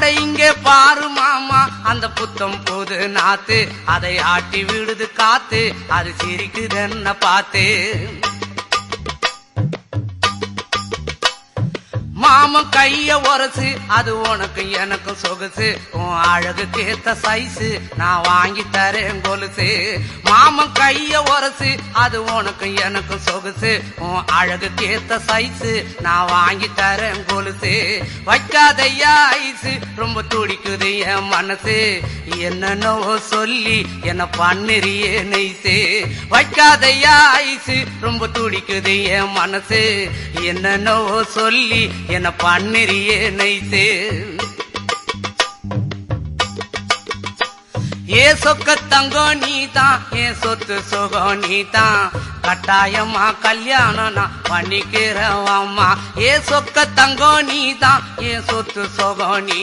அட இங்கே பாரு மாமா அந்த புத்தம் புது நாத்து, அதை ஆட்டி விடுது காத்து, அது சிரிக்குதுன்ன பார்த்து. மாமன் கைய உரசு, அது உனக்கு எனக்கு சொகுசு, உன் அழகுக்கு ஏத்த சைஸு நான் வாங்கி தரேன் கொலுசு. மாமன் கைய உரசு, அது உனக்கு எனக்கு சொகுசு, உன் அழகுக்கு ஏத்த சைஸு நான் வாங்கி தரேன் கொலுசு. வைக்காதையா ஐசு, ரொம்ப துடிக்குது என் மனசு, என்னன்னோ சொல்லி என்ன பண்ணுறியே நெய்சு. வைக்காதையா ஐசு, ரொம்ப துடிக்குது என் மனசு, என்னன்னோ சொல்லி என்ன பண்ணுறியே நைசு. ஏ சொக்க தங்கம் நீதான், ஏன் சொத்து சுகம் நீதான், கட்டாயமா கல்யாணம் நான் பண்ணிக்கிறவாமா. ஏ சொக்க தங்கம் நீதான், ஏன் சொத்து சுகம் நீ